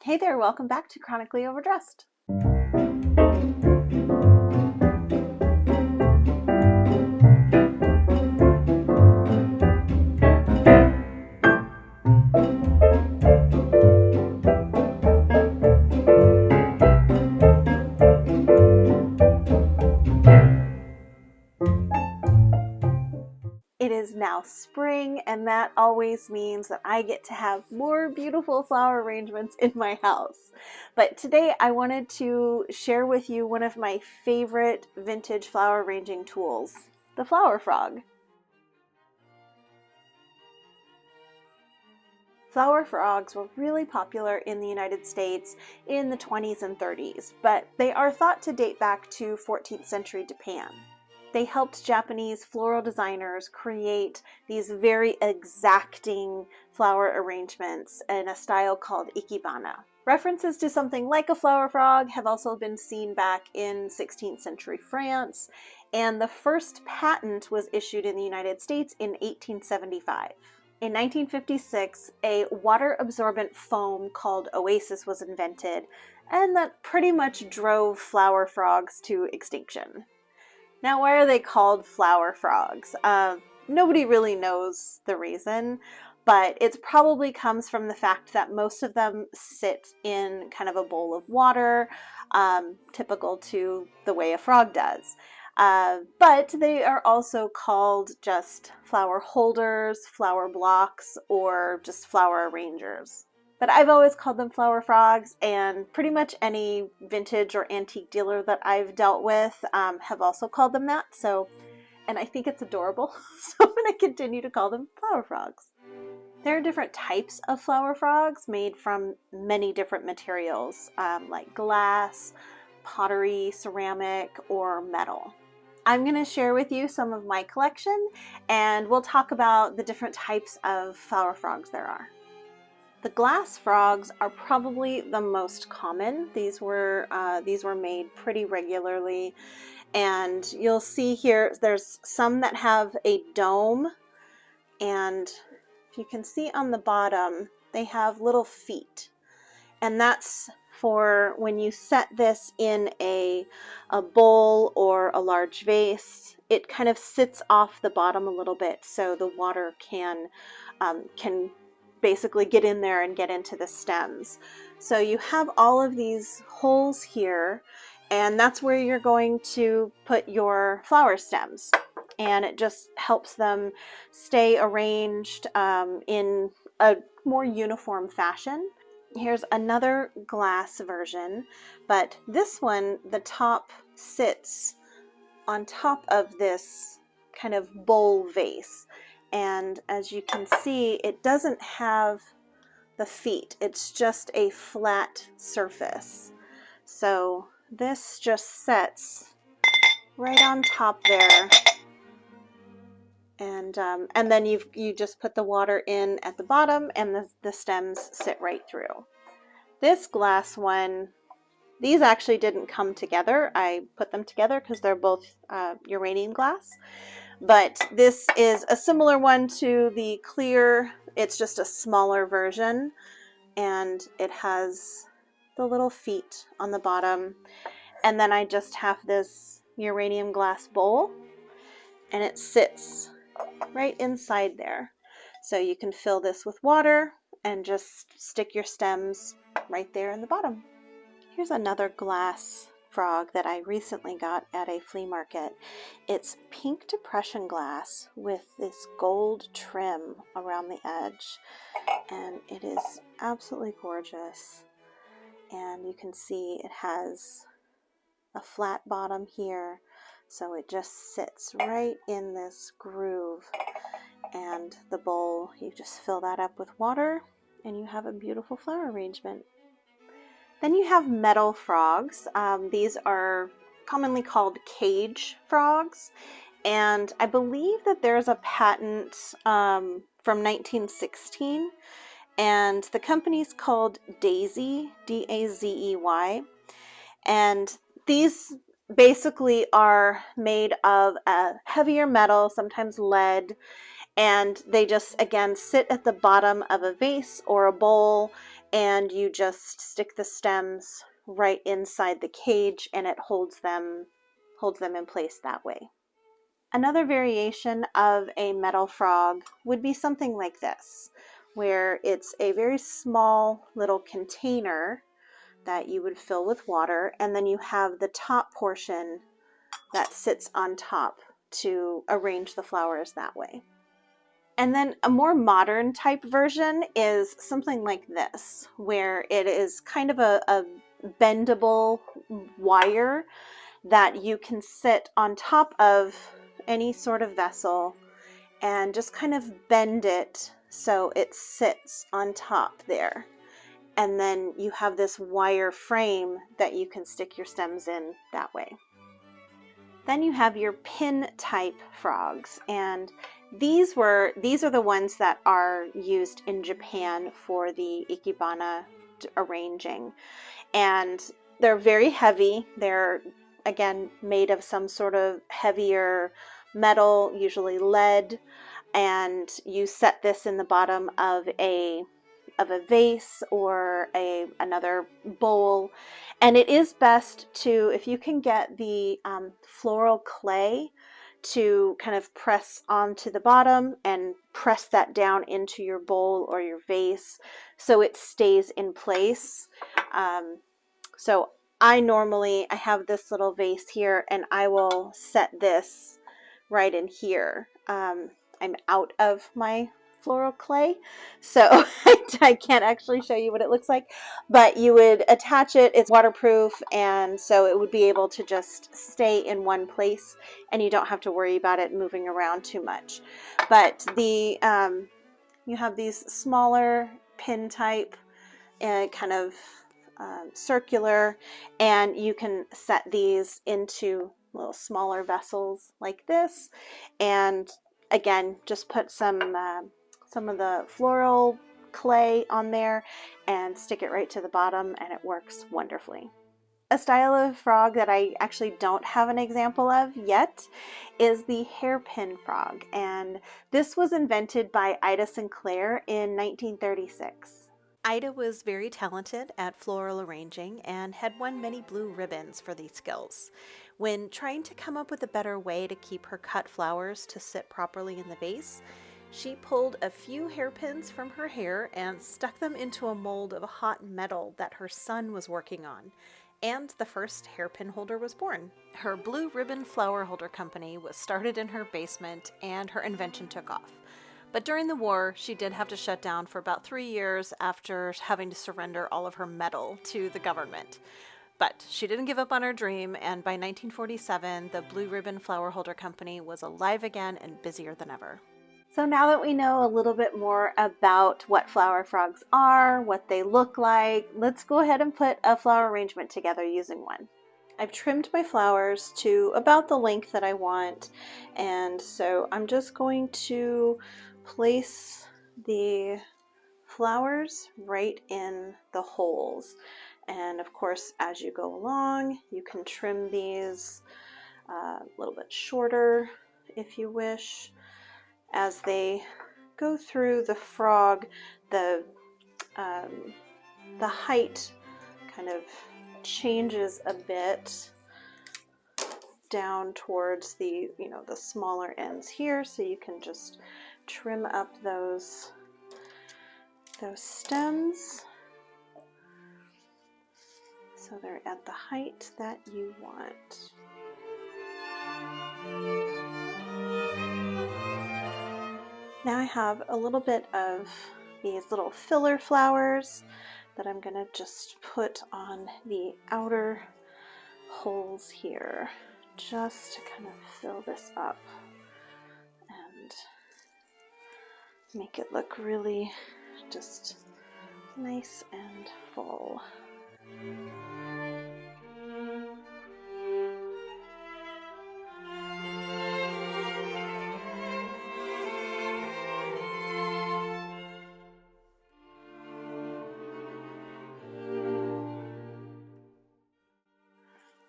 Hey there, welcome back to Chronically Overdressed. It is now spring, and that always means that I get to have more beautiful flower arrangements in my house. But today I wanted to share with you one of my favorite vintage flower arranging tools, the flower frog. Flower frogs were really popular in the United States in the 20s and 30s, but they are thought to date back to 14th century Japan. They helped Japanese floral designers create these very exacting flower arrangements in a style called ikebana. References to something like a flower frog have also been seen back in 16th century France, and the first patent was issued in the United States in 1875. In 1956, a water-absorbent foam called Oasis was invented, and that pretty much drove flower frogs to extinction. Now, why are they called flower frogs? Nobody really knows the reason, but it probably comes from the fact that most of them sit in kind of a bowl of water, typical to the way a frog does. But they are also called just flower holders, flower blocks, or just flower arrangers. But I've always called them flower frogs, and pretty much any vintage or antique dealer that I've dealt with have also called them that. And I think it's adorable, so I'm going to continue to call them flower frogs. There are different types of flower frogs made from many different materials, like glass, pottery, ceramic, or metal. I'm going to share with you some of my collection, and we'll talk about the different types of flower frogs there are. The glass frogs are probably the most common. These were made pretty regularly, and you'll see here there's some that have a dome, and if you can see on the bottom they have little feet, and that's for when you set this in a bowl or a large vase. It kind of sits off the bottom a little bit so the water can basically get in there and get into the stems. So you have all of these holes here, and that's where you're going to put your flower stems, and it just helps them stay arranged in a more uniform fashion. Here's another glass version, but this one, the top sits on top of this kind of bowl vase. And as you can see, it doesn't have the feet. It's just a flat surface. So this just sets right on top there. And then you just put the water in at the bottom, and the stems sit right through. This glass one, these actually didn't come together. I put them together because they're both uranium glass. But this is a similar one to the clear. It's just a smaller version, and it has the little feet on the bottom. And then I just have this uranium glass bowl, and it sits right inside there. So you can fill this with water and just stick your stems right there in the bottom. Here's another glass frog that I recently got at a flea market. It's pink depression glass with this gold trim around the edge, and it is absolutely gorgeous. And you can see it has a flat bottom here, so it just sits right in this groove, and the bowl, you just fill that up with water and you have a beautiful flower arrangement. Then you have metal frogs. These are commonly called cage frogs, and I believe that there's a patent from 1916, and the company's called Daisy, D-A-Z-E-Y, and these basically are made of a heavier metal, sometimes lead, and they just, again, sit at the bottom of a vase or a bowl, and you just stick the stems right inside the cage and it holds them in place that way. Another variation of a metal frog would be something like this, where it's a very small little container that you would fill with water, and then you have the top portion that sits on top to arrange the flowers that way. And then a more modern type version is something like this, where it is kind of a bendable wire that you can sit on top of any sort of vessel and just kind of bend it so it sits on top there. And then you have this wire frame that you can stick your stems in that way. Then you have your pin type frogs, and these are the ones that are used in Japan for the ikebana arranging. And they're very heavy. They're, again, made of some sort of heavier metal, usually lead, and you set this in the bottom of a vase or another bowl. And it is best to, if you can get the floral clay, to kind of press onto the bottom and press that down into your bowl or your vase so it stays in place. So I have this little vase here, and I will set this right in here. I'm out of my floral clay, so I can't actually show you what it looks like, but you would attach it. It's waterproof, and so it would be able to just stay in one place, and you don't have to worry about it moving around too much. But you have these smaller pin type, kind of circular, and you can set these into little smaller vessels like this, and again, just put some of the floral clay on there and stick it right to the bottom, and it works wonderfully. A style of frog that I actually don't have an example of yet is the hairpin frog, and this was invented by Ida Sinclair in 1936. Ida was very talented at floral arranging and had won many blue ribbons for these skills. When trying to come up with a better way to keep her cut flowers to sit properly in the vase, she pulled a few hairpins from her hair and stuck them into a mold of a hot metal that her son was working on, and the first hairpin holder was born. Her Blue Ribbon Flower Holder Company was started in her basement, and her invention took off. But during the war, she did have to shut down for about 3 years after having to surrender all of her metal to the government. But she didn't give up on her dream, and by 1947, the Blue Ribbon Flower Holder Company was alive again and busier than ever. So now that we know a little bit more about what flower frogs are, what they look like, let's go ahead and put a flower arrangement together using one. I've trimmed my flowers to about the length that I want, and so I'm just going to place the flowers right in the holes. And of course, as you go along, you can trim these a little bit shorter if you wish. As they go through the frog, the height kind of changes a bit down towards the smaller ends here, so you can just trim up those stems so they're at the height that you want. Now I have a little bit of these little filler flowers that I'm going to just put on the outer holes here, just to kind of fill this up and make it look really just nice and full.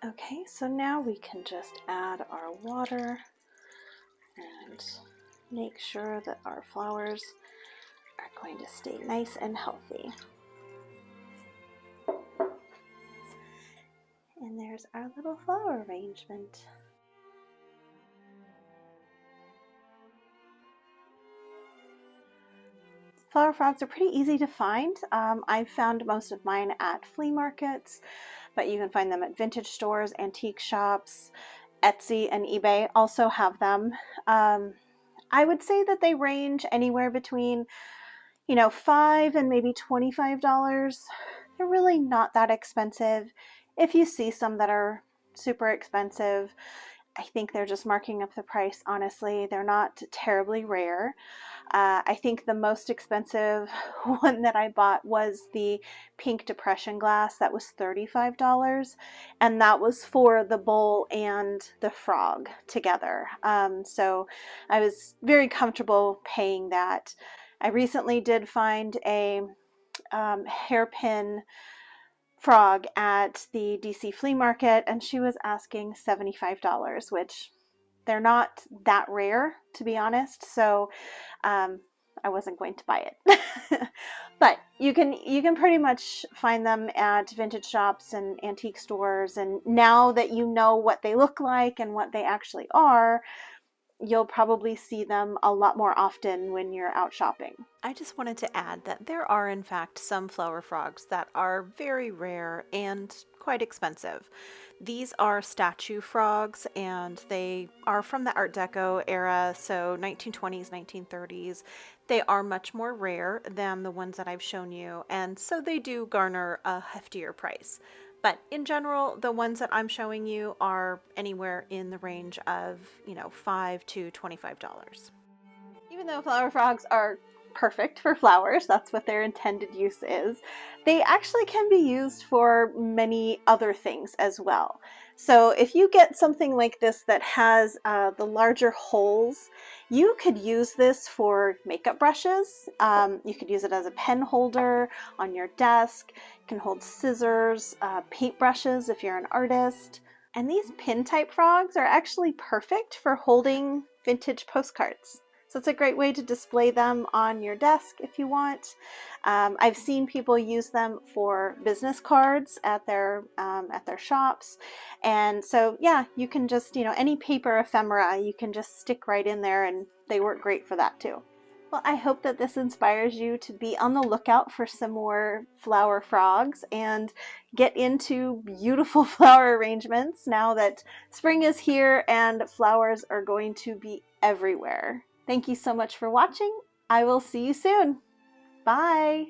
Okay, so now we can just add our water and make sure that our flowers are going to stay nice and healthy. Here's our little flower arrangement. Flower frogs are pretty easy to find. I've found most of mine at flea markets, but you can find them at vintage stores, antique shops. Etsy and eBay also have them. I would say that they range anywhere between, $5 and maybe $25. They're really not that expensive. If you see some that are super expensive, I think they're just marking up the price, honestly. They're not terribly rare. I think the most expensive one that I bought was the pink depression glass. That was $35, and that was for the bowl and the frog together. So I was very comfortable paying that. I recently did find a hairpin frog at the DC flea market, and she was asking $75, which they're not that rare, to be honest, so I wasn't going to buy it. But you can pretty much find them at vintage shops and antique stores, and now that you know what they look like and what they actually are, you'll probably see them a lot more often when you're out shopping. I just wanted to add that there are in fact some flower frogs that are very rare and quite expensive. These are statue frogs, and they are from the Art Deco era, so 1920s, 1930s. They are much more rare than the ones that I've shown you, and so they do garner a heftier price. But in general, the ones that I'm showing you are anywhere in the range of, $5 to $25. Even though flower frogs are perfect for flowers, that's what their intended use is, they actually can be used for many other things as well. So if you get something like this that has the larger holes, you could use this for makeup brushes. You could use it as a pen holder on your desk. You can hold scissors, paint brushes if you're an artist. And these pin type frogs are actually perfect for holding vintage postcards. So it's a great way to display them on your desk if you want. I've seen people use them for business cards at their shops. And so yeah, you can just, any paper ephemera, you can just stick right in there, and they work great for that too. Well, I hope that this inspires you to be on the lookout for some more flower frogs and get into beautiful flower arrangements now that spring is here and flowers are going to be everywhere. Thank you so much for watching. I will see you soon. Bye.